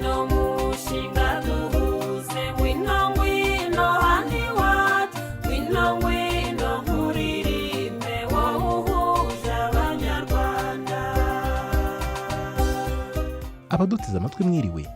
ngwino mushinga duhuze ngwino ngwino handi wacu ngwino ngwino nkuririmbe wowe uhuje abanyarwanda. Abaduteze amatwi mwiriwe,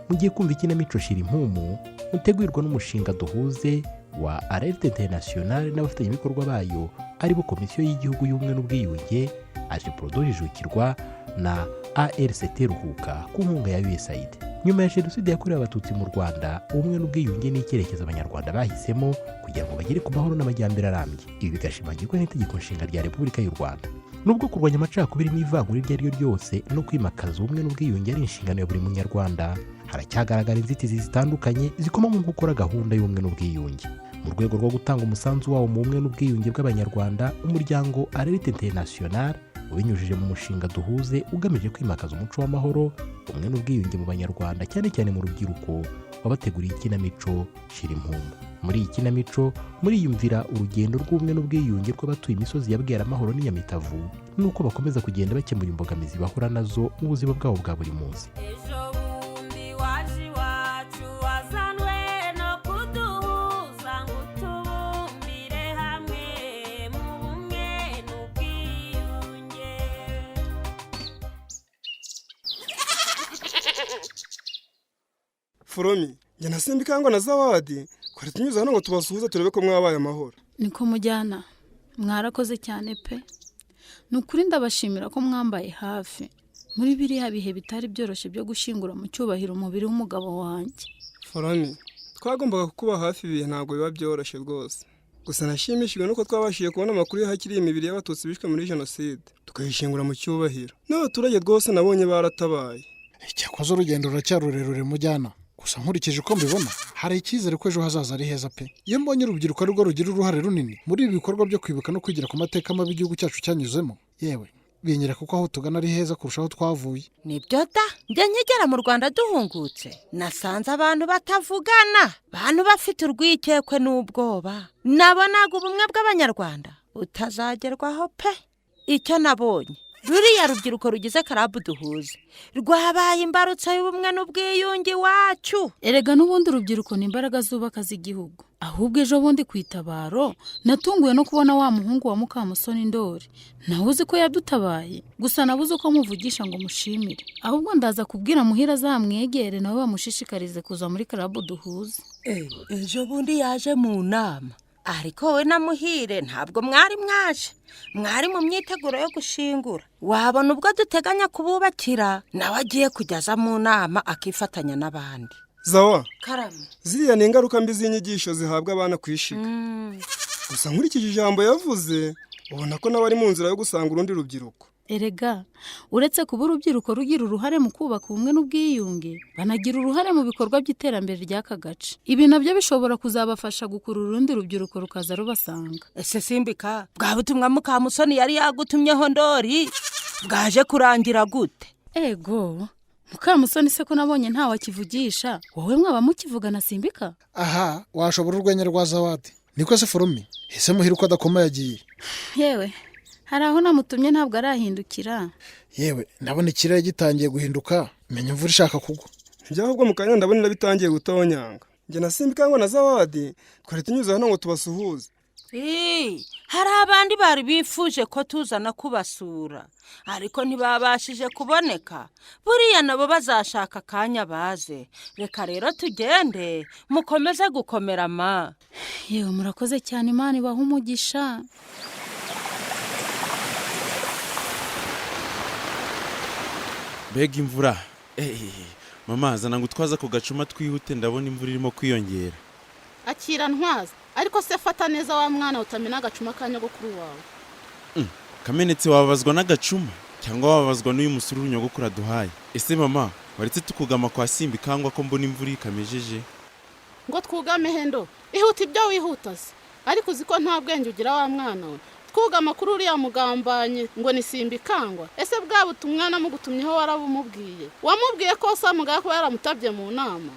mugiye kumva ikinamico Shirimpumu mutegurirwa n'umushinga duhuze wa Alerte International n'abafatanyabikorwa bayo aribo Komisiyo y'Igihugu y'Ubumwe n'Ubwiyunge ajiprodojijukirwa na ARCT Ruhuka ku nkunga ya USAID. Nyuma ya genocide yakorewe Abatutsi mu Rwanda, ubumwe n'ubwiyunge ni icyerekezo Abanyarwanda bahisemo kugira ngo bagere ku mahoro n'amajyambere arambye. Ibi bigashimangirwa n'itegeko nshinga rya Repubulika y'u Rwanda. Nubwo kurwanya amacakubiri n'ivangura iryo ari ryo ryose no kwimakaza ubumwe n'ubwiyunge ari inshingano ya buri munyarwanda, haracyagaragara inzitizi zitandukanye zikoma mu gukora gahunda y'ubumwe n'ubwiyunge. Mu rwego rwo gutanga umusanzu wawo mu bumwe n'ubwiyunge bw'Abanyarwanda, umuryango Alerte International ubinyujije mu mushinga duhuze ugamije kwimakaza umuco w'amahoro, ubumwe n'ubwiyunge mu Banyarwanda cyane cyane mu rubyiruko, wabateguriye ikinamico Shirimpumu. Muri iyi kinamico muriyumvira urugendo rw'ubumwe n'ubwiyunge rw'abatuye imisozi ya Bweramahoro n'Nyamitavu nuko bakomeza kugenda bakemura imbogamizi bahura nazo mu buzima bwabo bwa buri munsi. Foromi, njye nasimbikangwa na Zawadi, kwari tunyuze hano ngo tubasuhuze turebe ko mwabaye amahoro. Niko mujyana, mwarakoze cyane pe. Nukuri ndabashimira ko mwambaye hafi. Muri biriya bihe bitari byoroshye byo gushingura mu cyubahiro umubiri w'umugabo wanjye. Foromi, twagombaga kukuba hafi ibihe ntabwo biba byoroshye rwose. Gusa nashimishijwe nuko twabashiye kubona amakuru y'ahakiri imibiri y'Abatutsi bishwe muri genocide, tukayishingura mu cyubahiro. N'abaturage rwose nabonye baratabaye. Cyakoze urugendo ruracyarurerure mujyana. Gusa nkurikije uko mbibona, hari icyizere ko ejo hazaza ari heza pe. Iyo mbonye urubyiruko ari rwo rugira uruhare runini muri ibi bikorwa byo kwibuka no kwigira ku mateka mabi igihugu cyacu cyanyuzemo, yewe binyereka kuko aho tugana ari heza kurushaho twavuye. Nibyo da, njye nkigera mu Rwanda duhungutse nasanze abantu batavugana, abantu bafite urwikekwe n'ubwoba. Nabonaga ubumwe bw'Abanyarwanda utazagerwaho pe. Icyo nabonye, ruriya rubyiruko rugize karabu duhuze rwabaye imbarutso y'ubumwe n'ubwiyunge wacu. Erega n'ubundi urubyiruko ni imbaraga zubaka z'igihugu. Ahubwo ejo bundi kwitabaro natunguwe no kubona wa muhungu wa Mukamusoni Ndori. Nawe uzi ko yadutabaye, gusa nabuze uko muvugisha ngo mushimire. Ahubwo ndaza kubwira Muhira azamwegere nawe bamushishikarize kuza muri karabu duhuze. Ejo bundi yaje mu nama, ariko we na Muhire ntabwo mwari mwaje. Mwari mu myiteguro yo gushingura. Wabona ubwo duteganya kububakira nawe agiye kujyaza mu nama akifatanya n'abandi. Zawa, Karame, ziriya ni ingaruka mbi z'inyigisho zihabwa abana kwishiga. Gusa nkurikije ijambo yavuze, ubona ko nawe ari mu nzira yo gusanga urundi rubyiruko. Erega uretse kuba urubyiruko rugira uruhare mu kubaka ubumwe n'ubwiyunge, banagira uruhare mu bikorwa by'iterambere ry'aka gace. Ibi nabyo bishobora kuzabafasha gukurura urundi rubyiruko rukaza rubasanga. Ese simbika bwa butumwa Mukamusoni yari yagutumyeho Ndori bwaje kurangira gute? Ego Mukamusoni se ko nabonye nta wakivugisha, wowe mwaba mukivugana simbika? Aha, washobora urwenya rwa Zawadi. Niko se Foromi, ese Muhira uko adakoma yagiye? Yewe hari aho namutumye ntabwo arahindukira. Yewe nabona ikirere gitangiye guhinduka, menya imvura ishaka kugwa. Njye ahubwo mu kanya ndabona bitangiye gutonyanga. Njye nasimbikangwa na Zawadi, twari tunyuze hano ngo tubasuhuze. Hari abandi bari bifuje ko tuzana kubasura, ariko ntibabashije kuboneka. Buriya nabo bazashaka akanya baze. Reka rero tugende, mukomeze gukomera ma. Yewe murakoze cyane, Imana ibahe umugisha. Mbega imvura. Mama zana ngo twaza ku gacuma twihute, ndabona imvura irimo kwiyongera. Akira ntwaza, ariko se fata neza wa mwana utamena agacuma kanyogokuru wawe. Kamenetse wababazwa n'agacuma cyangwa wababazwa n'uyu musururu nyogokuru aduhaye? Ese mama waretse tukugama kwa simbikangwa ko mbona imvura ikamejeje? Ngo twugame hendo, ihuta ibyo wihutaze. Ariko uziko nta bwenge ugira wa mwana we. Twugama kuri uriya mugambanye ngo ni simbikangwa. Ese bwa butumwa namugutumyeho warabumubwiye? Wamubwiye ko samuga ko yaramutabye mu nama?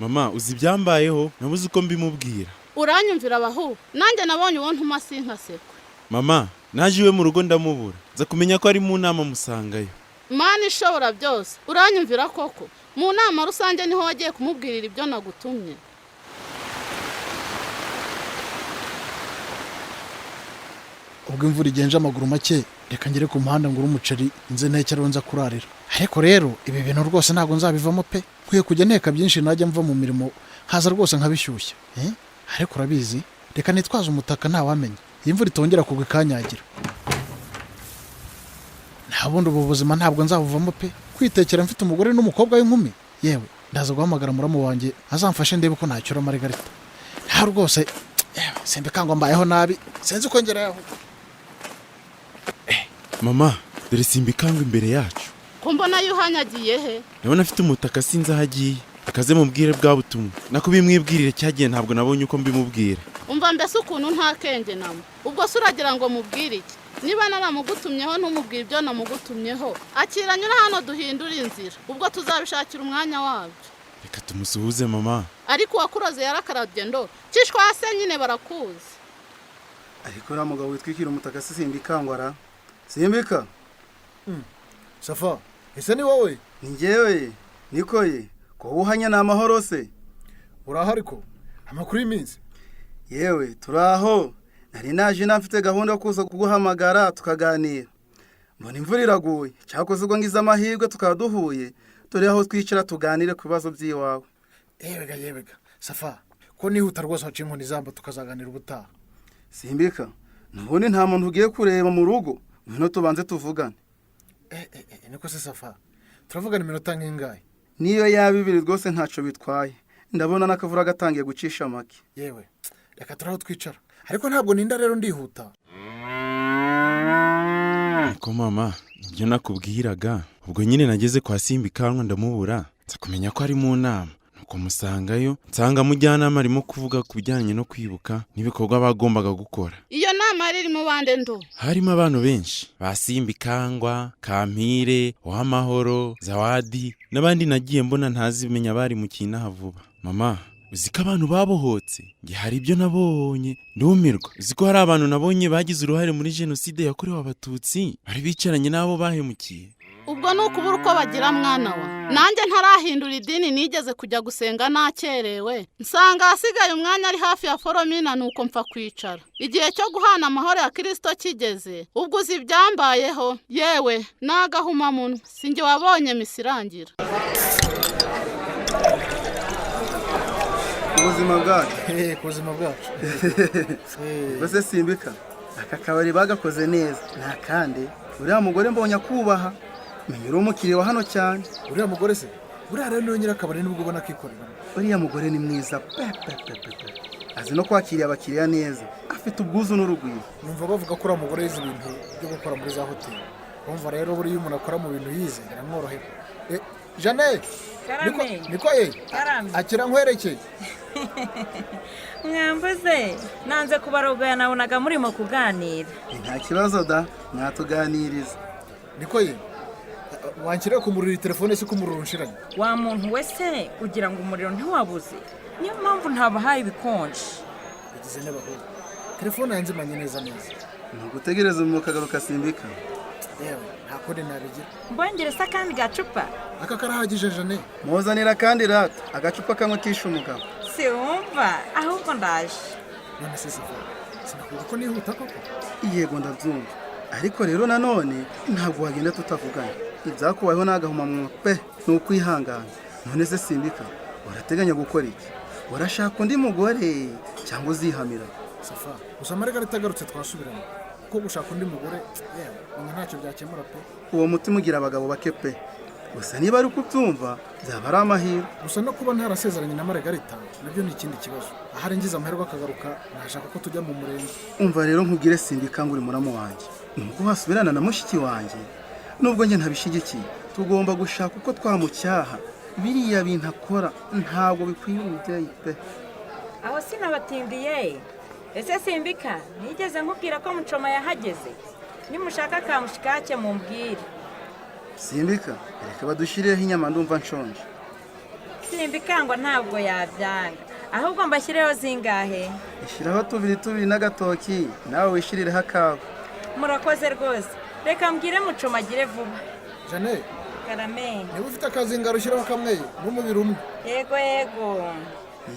Mama uzi byambayeho, nabuze uko mbimubwira. Uranyumvira abahu, nanjye nabonye uwo ntuma sinkasekwe. Mama naje iwe mu rugo ndamubura, za kumenya ko ari mu nama musangayo. Mana ishobora byose uranyumvira koko mu nama rusange niho wagiye kumubwirira ibyo nagutumye. ubwo imvura igenje amaguru make reka ngere ku muhanda ngura umuceri nze ntekera nza kurarira. Ariko rero ibi bintu rwose ntabwo nzabivamo pe, nkwiye kujya nteka byinshi najya mva mu mirimo haza rwose nkabishyushya. Ariko urabizi reka nitwaze umutaka ntawamenya iyi mvura itongera kugwa ikanyagira. Nta bundi ubu buzima ntabwo nzabuvamo pe, kwitekera mfite umugore n'umukobwa w'inkumi. Yewe ndaza guhamagara muramu wanjye azamfashe ndebe ko nacyura Margarita. Nta rwose simbikangwa mbayeho nabi sinzi uko ngeraho. Mama dore simbikangwa imbere yacu. Ko mbona yuhanyagiye he? Ndabona afite umutaka sinzi ahagiye. Akaze mubwire bwa butumwa. Nako bimwibwirire cyagiye ntabwo nabonye uko mbimubwira. Umva mbese ukuntu nta kenge namo. Ubwo suragira ngo mubwire iki? Niba naramugutumyeho ntumubwire ibyo namugutumyeho. Akiranyura hano duhindura inzira. Ubwo tuzabishakira umwanya wabyo. Reka tumusuhuze mama. Ariko wakuroze yarakaravye ndo. Cishwa hase nyine barakuzi. Ariko ra mugabo witwikira umutaka simbikangwara. Simbika? Safa, ese ni wowe? Ni njyewe. Niko ye. Ko uhanya na amahoro se? Urahari ko? Amakuru y'iminsi? Yewe, turaho. Nari naje nafite gahunda yo kuza kuguhamagara tukaganira. Mbona imvura iraguye. Cyakoze ubwo ngize amahirwe tukaduhuye. Turi aho twicara tuganire ku bibazo by'iwawe. Yebega. Safa, ko nihuta rwose haciye inkoni zamba tukazaganira ubutaha. Simbika, nubone nta muntu ugiye kureba mu rugo. Ngwino tubanze tuvugane. Niko se Safa. Turavugana iminota nk'ingahe? Niyo yaba ibiri rwose ntaco bitwaye. Ndabona nakavura gatangiye gucisha make. Yewe, reka turaho twicara. Ariko ntabwo ninda rero ndihuta. Ko mama, ibyo nakubwiraga. Ubwo nyine nageze kwa Simbikangwa ndamubura. Nza kumenya ko ari mu nama. Nuko musangayo, nsanga mujyanama arimo kuvuga ku bijyanye no kwibuka n'ibikorwa bagombaga gukora. Iyo nama riri mu bande ndo. Harimo abantu benshi. Ba Simbikangwa, Kampire, Uwamahoro, Zawadi, n'abandi nagiye mbona ntazimenya bari mu kinaha vuba. Mama, uziko abantu babohotse. Nge hari ibyo nabonye. Ndumirwa. Uziko hari abantu nabonye bagize uruhare muri genocide yakorewe Abatutsi. Bari bicaranye nabo bahemukiye. Ubwo nukubura uko bagira mwana wa. Nanjye ntarahindura idini nigeze kujya gusenga nakerewe. Nsanga hasigaye umwanya ari hafi ya foromina nuko mpfa kwicara. Igihe cyo guhana amahoro ya Kristo kigeze. Ubwo uzi byambayeho. Yewe nagahuma muntu. Sinjye wabonye misirangira. Ubuzima bwacu. Ubuzima bwacu. Bose Simbika. Aka kabari bagakoze neza. Nta kandi uriya mugore mbonye kubaha. Menyura umukiriye wa hano cyane. Uriya mugore se? Uriya rero nyira kabari nibwo ubona kikorera. Uriya mugore ni mwiza. Azi no kwakiriye abakiriya neza. Afite ubwuzu n'urugwiro. Numva bavuga ko uriya mugore yize ibintu byo gukora muri za hoteli. Umva rero buri umuntu akora mu bintu yize biramworohera. Jeanne, niko ye? Akira nkwerekeye. Mwambuze nanze kubarogoya nabonaga murimo kuganira. Nta kibazo da, mwatuganiriza. Niko ye? Wankire kumurira telefone se kumurura unshiranye. Wa muntu wese ugira ngo umuriro ntiwabuze. Niyo mpamvu ntabahaye ibikonje. Bigize n'abaho. Telefone yanze manye neza. Nugutegereza mu kagaruka Simbika. Yewe, ntakode nabigira. Mbongeresa kandi gacupa. Aka karahagije Jeanne. Muzanira kandi rata, agacupa kamwe kisha umugabo. Siumva, ahubwo ndaje. None se Safa, sinakubwira ko nihuta koko. Yego ndabyumva. Ariko rero nanone ntabwo wagenda tutavugana. Ibyakubayeho nagahuma mu pe n'ukwihangana. None se Simbika, urateganya gukora iki? Urashaka undi mugore cyangwa uzihamira? Safa, gusa Margarita agarutse twasubirana. Ko gushaka undi mugore, yewe, ntacyo byakemura pe. Uwo mutima ugira abagabo bake pe. Gusa niba ari kubyumva, byaba ari amahirwe. Gusa no kuba ntarasezeranye na Margarita, nabyo ni ikindi kibazo. Ahari ngize amahirwe akagaruka, nashaka ko tujya mu murenge. Umva rero nkubwire Simbika nguri muramu wanjye. Nubwo hasubirana na mushiki wanjye, nubwo njye ntabishigikiye, tugomba gushaka uko twamucyaha. Biriya bintu akora ntabwo bikwiye umubyeyi pe. Aho sinabatindiye. Ese Simbika, nigeze nkubwira ko Mucoma yahageze. Nimushaka kamushikake mumbwire. Simbika, reka badushireho inyama ndumva nshonje. Simbikangwa ntabwo yabyanga. Ahubwo mbashyireho zingahe? Ishiraho tubiri n'agatoki, nawe wishirireho akawe. Murakoze rwose. Reka mbwire Mucoma agire vuba. Jane, karame. niba ufite akazi ngarushyiraho kamwe n'umubiri umwe.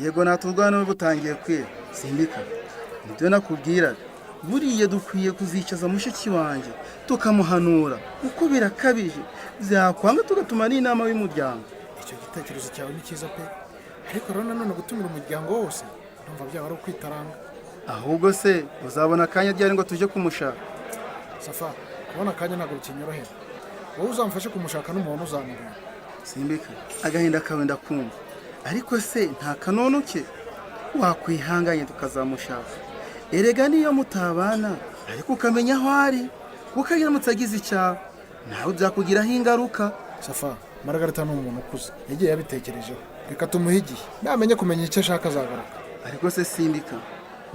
Yego natubwana n'ubu utangiye kwera. Simbika. Nibyo nakubwira. Buriye dukwiye kuzicaza mushiki wanjye tukamuhanura uko birakabije. Byakwanga tugatuma n'inama y'umuryango. Icyo gitekerezo cyawe ni cyiza pe. Ariko rero nanone gutumira umuryango wose ndumva byaba ari ukwitaranga. Ahubwo se uzabona akanya ryari ngo tuje kumushaka? Safa, kubona akanya ntabwo bikinyorohera. Wowe uzamfashe kumushaka n'umuntu uzamubona. Simbika, agahinda kawe ndakumva. Ariko se nta kanonoke wakwihanganye tukazamushaka. Erega niyo mutabana ariko ukamenya aho ari kukagira mutsagize icyaha nawe byakugiraho ingaruka. Safa, Margarita ni umuntu ukuze yagiye yabitekerejeho. Reka tumuhigiye namenye kumenya icyo ashaka azagaruka. Ariko se Simbika,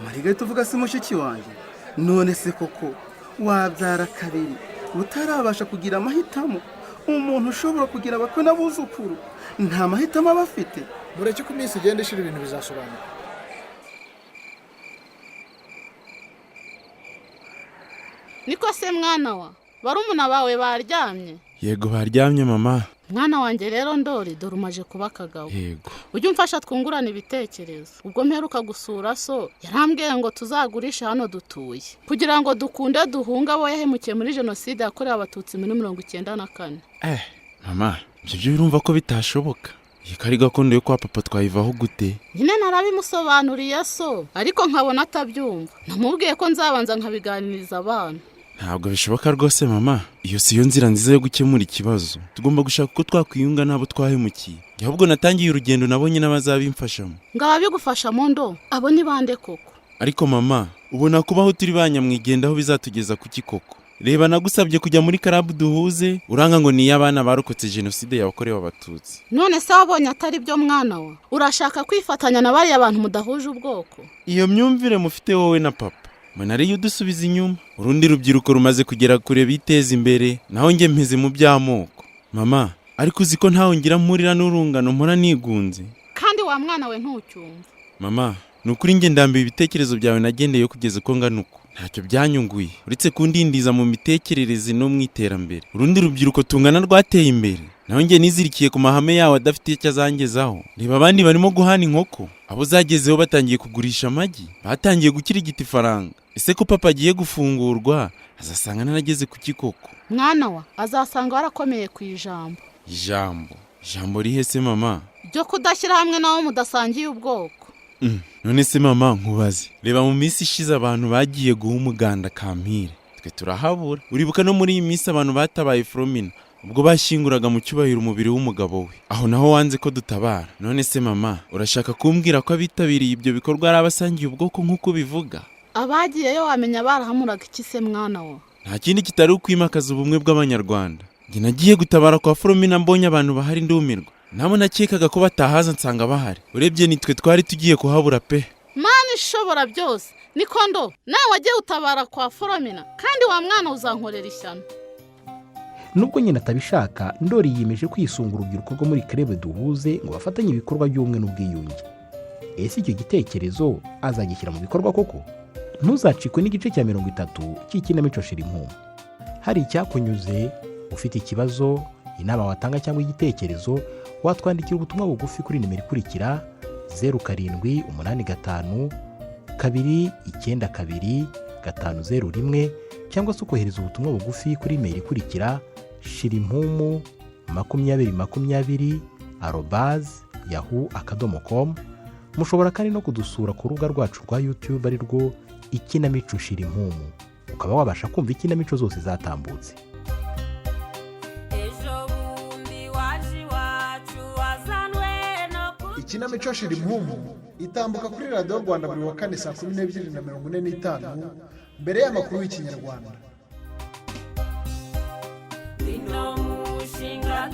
Margarita uvuga si mushiki wanjye, none se koko wabyara kabiri utarabasha kugira amahitamo? Umuntu ushobora kugira abakwe n'abuzukuru nta mahitamo aba afite. Mureke ko iminsi igenda ishira ibintu bizasobanuka. niko se mwana wa barumuna bawe baryamye? Yego baryamye mama. Mwana wanjye rero Ndori dore umaje kuba akagabo. Yego. Ujye umfasha twungurana ibitekerezo. Ubwo mperuka gusura so yarambwiye ngo tuzagurisha hano dutuye kugira ngo dukunde duhunga abo yahemukiye muri genocide yakorewe abatutsi muri 1994. Mama, ibyo birumva ko bitashoboka. Iyi kari gakondo yo kwa papa twayivaho gute? Nyine narabimusobanuriye so ariko nkabona atabyumva. Namubwiye ko nzabanza nkabiganiriza abana. Ntabwo bishoboka rwose mama. Iyo siyo nzira nziza yo gukemura ikibazo. Tugomba gushaka uko twakwiyunga nabo twahemukiye. Ahubwo natangiye urugendo nabonye n'abazabimfashamo. Ngaba bigufashamo ndo abo ni bande koko? Ariko mama, ubona kubaho turi banyamwigenda aho bizatugeza ku kikoko. Reba nagusabye kujya muri karabu duhuze uranga ngo ni y'abana barokotse genocide yakorewe abatutsi. None se wabonye atari byo mwana wa? Urashaka kwifatanya na bari abantu mudahuje ubwoko? Iyo myumvire mufite wowe na papa manari yudusubiza inyuma. Urundi rubyiruko rumaze kugera kure biteza imbere naho nge mpeze mu byamoko. Mama, ariko uziko ntaho ngira mpurira n'urungano mpora nigunze. Kandi wa mwana we ntucyumva. Mama, nukuri nge ndambiye ibitekerezo byawe nagendeye kugeza ko nganuko. Ntacyo byanyunguye uretse kundindiza mu mitekerereze no mwiterambere. Urundi rubyiruko tungana rwateye imbere naho nge nizirikiye ku mahame yawe adafite icyo azangezaho. Reba abandi barimo guhana inkoko, abo zagezeho batangiye kugurisha amagi, batangiye gukirigita ifaranga. Ese ko papa agiye gufungurwa azasanga narageze ku kikoko? Mwana wa azasanga warakomeye ku ijambo. Ijambo rihe se mama? Ryo kudashyira hamwe nawo mudasangiye ubwoko. None se mama nkubaze, reba mu minsi ishize abantu bagiye guha umuganda kampire, twe turahabura. Uribuka no muri iyi minsi abantu batabaye Fromina ubwo bashyinguraga mu cyubahiro umubiri w'umugabo we, aho naho wanze ko dutabara. None se mama, urashaka kumbwira ko abitabiriye ibyo bikorwa ari abasangiye ubwoko nk'uko bivuga? Abagiyeyo wamenya barahamuraga iki se mwana wa? Nta kindi kitari ukwimakaza ubumwe bw'abanyarwanda. Nge nagiye gutabara kwa Fromina mbonye abantu bahari ndumirwa. Nabo nakekaga ko batahaza nsanga bahari. Urebye nitwe twari tugiye kuhabura pe. Mana ishobora byose. Niko ndo nawe wagiye utabara kwa Fromina kandi wa mwana uzankorera ishyano. Nubwo nyine atabishaka, Ndori yiyemeje kwisunga urubyiruko rwo muri Krebe duhuze ngo bafatanye ibikorwa by'ubumwe n'ubwiyunge. Ese icyo gitekerezo azagishyira mu bikorwa koko? Ntuzacikwe n'igice cya 30 cy'ikinamico Shirimpumu. Hari icyakunyuze, ufite ikibazo, inama watanga cyangwa igitekerezo, watwandikira ubutumwa bugufi kuri nimero ikurikira 0785 292 501 cyangwa se ukohereza ubutumwa bugufi kuri email ikurikira shirimpumu2020@yahoo.com. Mushobora kandi no kudusura ku rubuga rwacu rwa YouTube ari rwo Ikinamico Shirimpumu, ukaba wabasha kumva ikinamico zose zatambutse. Ikinamico Shirimpumu itambuka kuri Radio Rwanda buri wa kane saa 12:45 mbere y'amakuru y'Ikinyarwanda. Ino mushinga